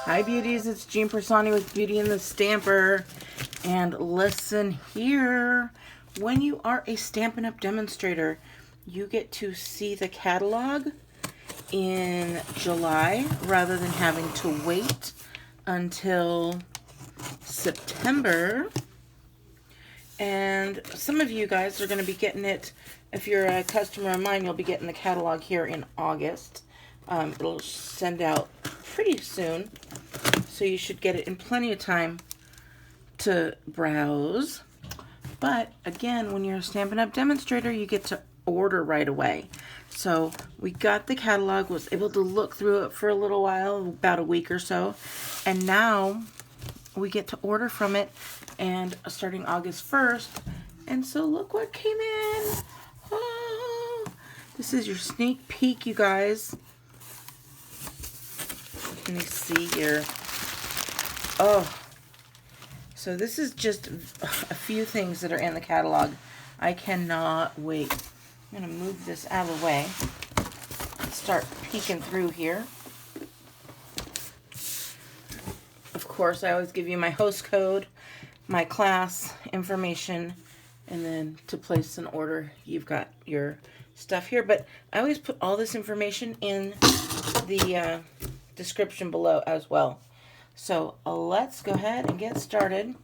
Hi beauties, it's Jean Piersanti with Beauty and the Stamper. And listen here, when you are a Stampin' Up! Demonstrator, you get to see the catalog in July rather than having to wait until September. And some of you guys are going to be getting it, if you're a customer of mine, you'll be getting the catalog here in August. It'll send out pretty soon, so you should get it in plenty of time to browse. But again, when you're a Stampin' Up! Demonstrator, you get to order right away. So we got the catalog, was able to look through it for a little while, about a week or so, and now we get to order from it, and starting August 1st. And so look what came in. Oh, this is your sneak peek, you guys. Let me see here. Oh, so this is just a few things that are in the catalog. I cannot wait. I'm going to move this out of the way and start peeking through here. Of course, I always give you my host code, my class information, and then to place an order, you've got your stuff here. But I always put all this information in the description below as well. So let's go ahead and get started.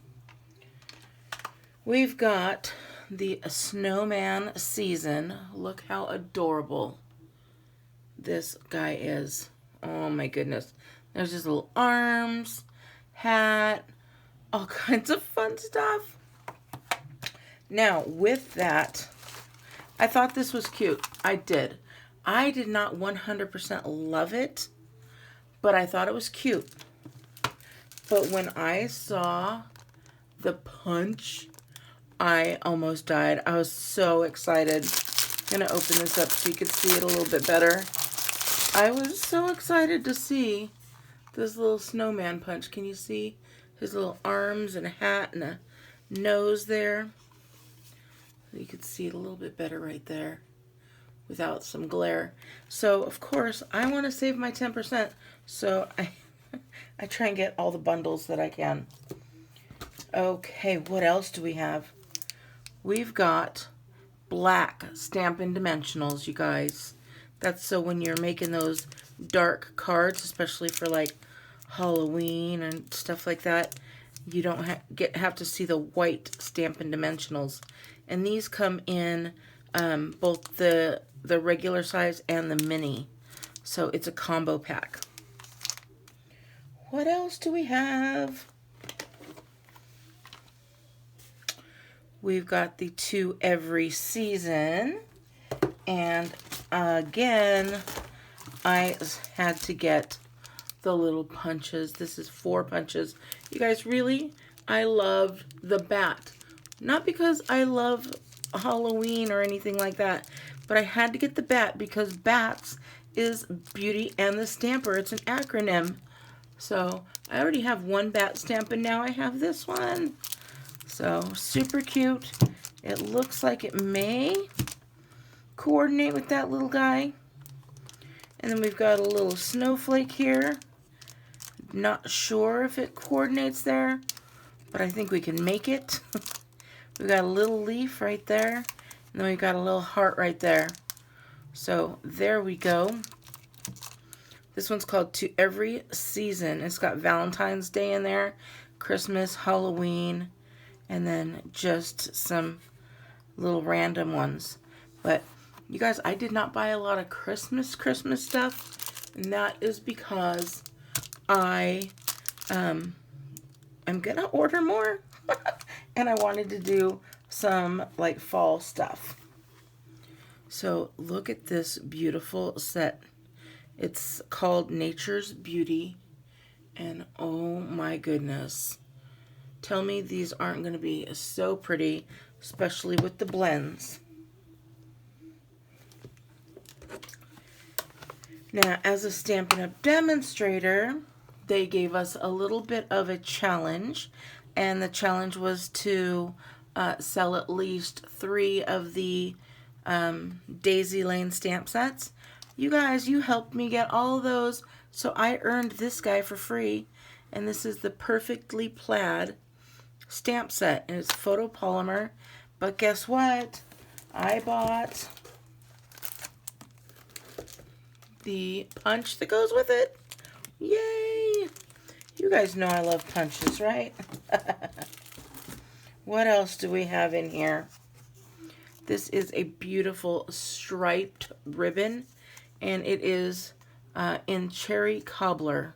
We've got the Snowman season. Look how adorable this guy is. Oh my goodness. There's his little arms, hat, all kinds of fun stuff. Now with that, I thought this was cute. I did. I did not 100% love it, but I thought it was cute. But when I saw the punch, I almost died. I was so excited. I'm going to open this up so you can see it a little bit better. I was so excited to see this little snowman punch. Can you see his little arms and a hat and a nose there? You can see it a little bit better right there without some glare. So, of course, I want to save my 10%. So, I try and get all the bundles that I can. Okay, what else do we have? We've got black Stampin' Dimensionals, you guys. That's so when you're making those dark cards, especially for like Halloween and stuff like that, you don't have to see the white Stampin' Dimensionals. And these come in both the regular size and the mini. So it's a combo pack. What else do we have? We've got the 2 every season. And again, I had to get the little punches. This is 4 punches. You guys, really, I love the bat. Not because I love Halloween or anything like that, but I had to get the bat because BATS is Beauty and the Stamper. It's an acronym. So I already have one bat stamp, and now I have this one. So super cute. It looks like it may coordinate with that little guy. And then we've got a little snowflake here. Not sure if it coordinates there, but I think we can make it. We've got a little leaf right there, and then we've got a little heart right there. So there we go. This one's called To Every Season. It's got Valentine's Day in there, Christmas, Halloween, and then just some little random ones. But you guys, I did not buy a lot of Christmas stuff, and that is because I am gonna order more, and I wanted to do some like fall stuff. So look at this beautiful set. It's called Nature's Beauty, and oh my goodness. Tell me these aren't going to be so pretty, especially with the blends. Now, as a Stampin' Up! Demonstrator, they gave us a little bit of a challenge, and the challenge was to sell at least 3 of the Daisy Lane stamp sets. You guys, you helped me get all those, so I earned this guy for free. And this is the Perfectly Plaid stamp set, and it's photopolymer. But guess what? I bought the punch that goes with it. Yay! You guys know I love punches, right? What else do we have in here? This is a beautiful striped ribbon, and it is in Cherry Cobbler.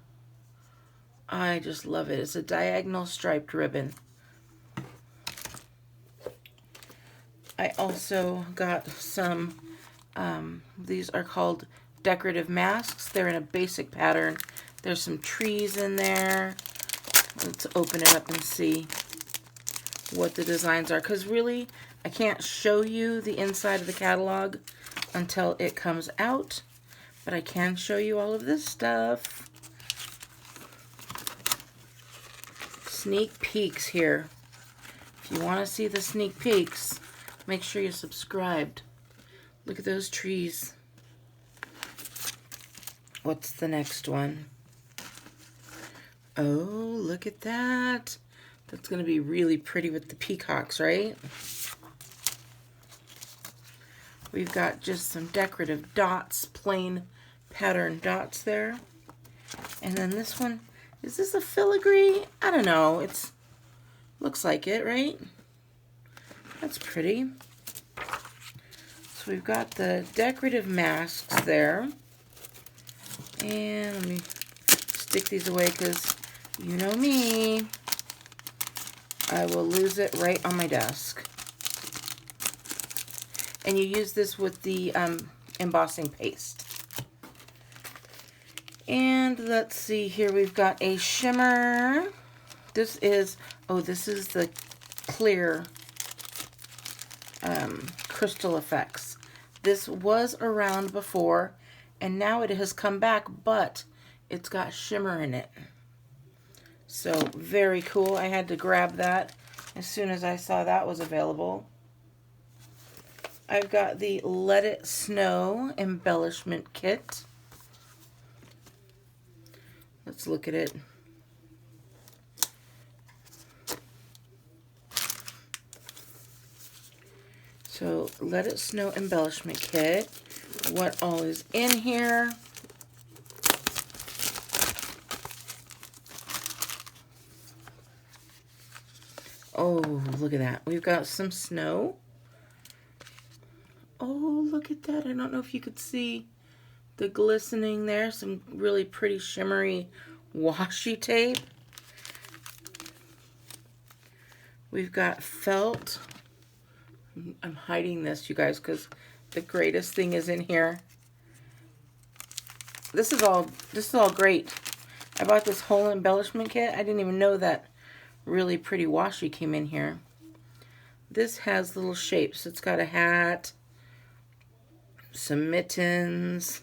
I just love it. It's a diagonal striped ribbon. I also got some, these are called Decorative Masks. They're in a basic pattern. There's some trees in there. Let's open it up and see what the designs are, because really I can't show you the inside of the catalog until it comes out, but I can show you all of this stuff. Sneak peeks here. If you want to see the sneak peeks, make sure you're subscribed. Look at those trees. What's the next one? Oh, look at that. That's going to be really pretty with the peacocks, right? We've got just some decorative dots, plain pattern dots there. And then this one, is this a filigree? I don't know. It's looks like it, right? That's pretty. So we've got the decorative masks there. And let me stick these away because you know me. I will lose it right on my desk. And you use this with the embossing paste. And let's see here, we've got a shimmer. This is, oh, this is the clear crystal effects. This was around before, and now it has come back, but it's got shimmer in it. So very cool. I had to grab that as soon as I saw that was available. I've got the Let It Snow embellishment kit. Let's look at it. So Let It Snow embellishment kit. What all is in here? Oh, look at that. We've got some snow. Oh, look at that. I don't know if you could see the glistening there. Some really pretty shimmery washi tape. We've got felt. I'm hiding this, you guys, because the greatest thing is in here. This is all great. I bought this whole embellishment kit. I didn't even know that really pretty washi came in here. This has little shapes. It's got a hat, some mittens.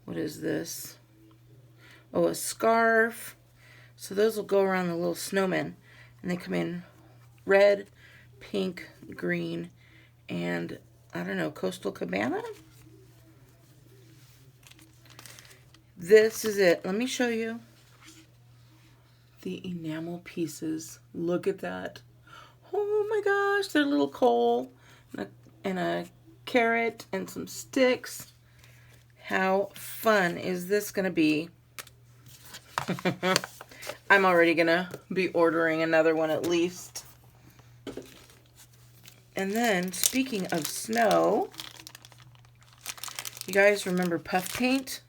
What is this? Oh, a scarf. So those will go around the little snowmen, and they come in red, pink, green, and I don't know, Coastal Cabana? This is it. Let me show you the enamel pieces. Look at that. Oh my gosh, they're a little coal and a carrot and some sticks. How fun is this going to be? I'm already going to be ordering another one at least. And then, speaking of snow, you guys remember puff paint?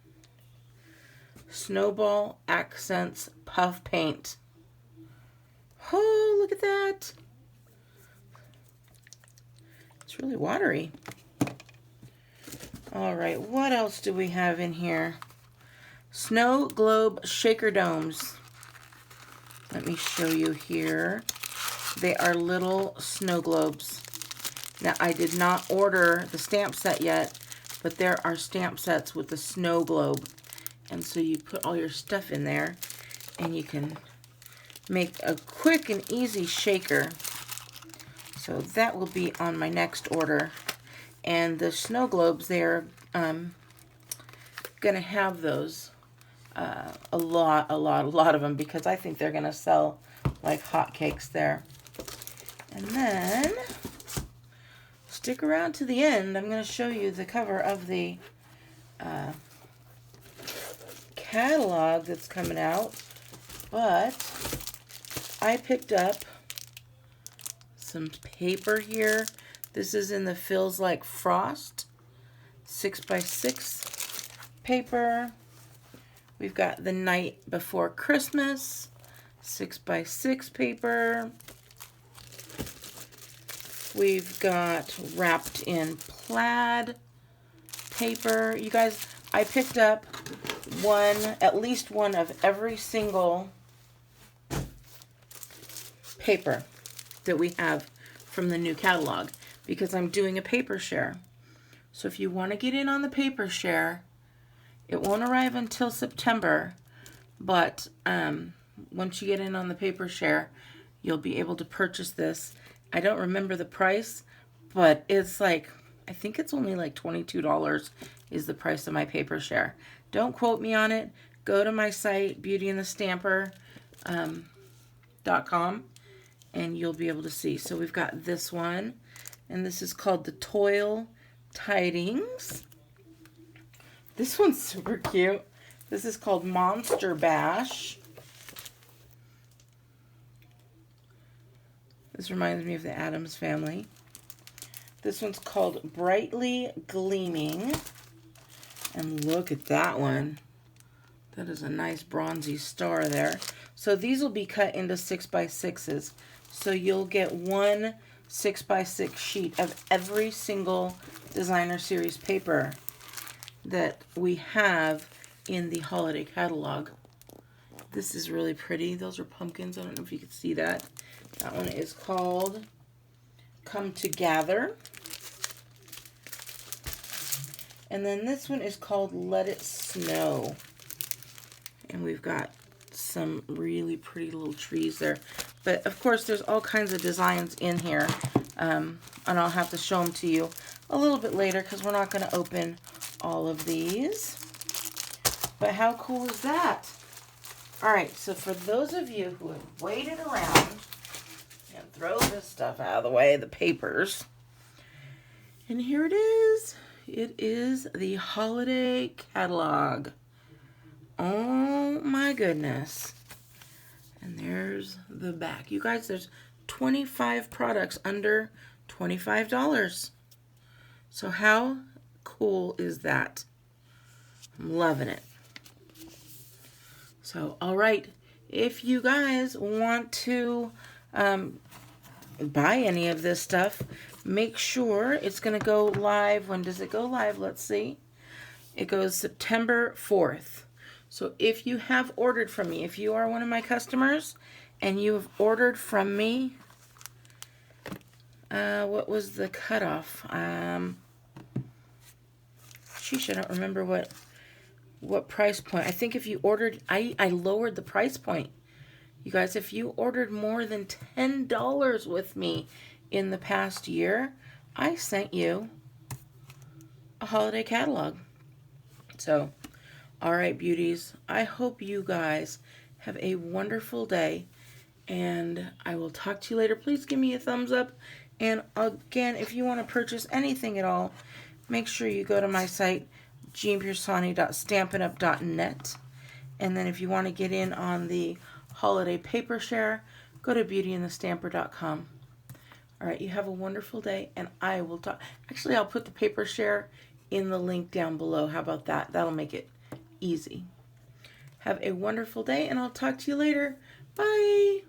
Snowball Accents puff paint. Oh, look at that. It's really watery. All right, what else do we have in here? Snow Globe Shaker Domes. Let me show you here. They are little snow globes. Now, I did not order the stamp set yet, but there are stamp sets with the snow globe. And so you put all your stuff in there, and you can make a quick and easy shaker. So that will be on my next order. And the snow globes, they're going to have those a lot of them because I think they're going to sell like hotcakes there. And then, stick around to the end. I'm going to show you the cover of the catalog that's coming out. But I picked up some paper here. This is in the Feels Like Frost 6x6 paper. We've got The Night Before Christmas 6x6 paper. We've got Wrapped in Plaid paper. You guys, I picked up at least one of every single paper that we have from the new catalog because I'm doing a paper share. So if you want to get in on the paper share, it won't arrive until September, but once you get in on the paper share, you'll be able to purchase this. I don't remember the price, but it's like, I think it's only like $22 is the price of my paper share. Don't quote me on it. Go to my site, beautyandthestamper.com, and you'll be able to see. So we've got this one, and this is called the Toil Tidings. This one's super cute. This is called Monster Bash. This reminds me of the Addams Family. This one's called Brightly Gleaming. And look at that one. That is a nice bronzy star there. So these will be cut into 6x6s. So you'll get one 6x6 sheet of every single designer series paper that we have in the holiday catalog. This is really pretty. Those are pumpkins. I don't know if you can see that. That one is called Come Together. And then this one is called Let It Snow. And we've got some really pretty little trees there. But of course, there's all kinds of designs in here. And I'll have to show them to you a little bit later because we're not going to open all of these. But how cool is that? All right, so for those of you who have waited around, and throw this stuff out of the way, the papers. And here it is. It is the holiday catalog. Oh my goodness. And there's the back. You guys, there's 25 products under $25. So how cool is that? I'm loving it. So, all right, if you guys want to buy any of this stuff, make sure it's going to go live. When does it go live? Let's see. It goes September 4th. So if you have ordered from me, if you are one of my customers and you have ordered from me, what was the cutoff? Sheesh, I don't remember what price point. I think if you ordered, I lowered the price point. You guys, if you ordered more than $10 with me in the past year, I sent you a holiday catalog. So, all right, beauties, I hope you guys have a wonderful day, and I will talk to you later. Please give me a thumbs up, and again, if you want to purchase anything at all, make sure you go to my site, jeanpiersanti.stampinup.net. And then if you want to get in on the holiday paper share, go to beautyandthestamper.com. All right, you have a wonderful day, and I will talk. Actually, I'll put the paper share in the link down below. How about that? That'll make it easy. Have a wonderful day, and I'll talk to you later. Bye.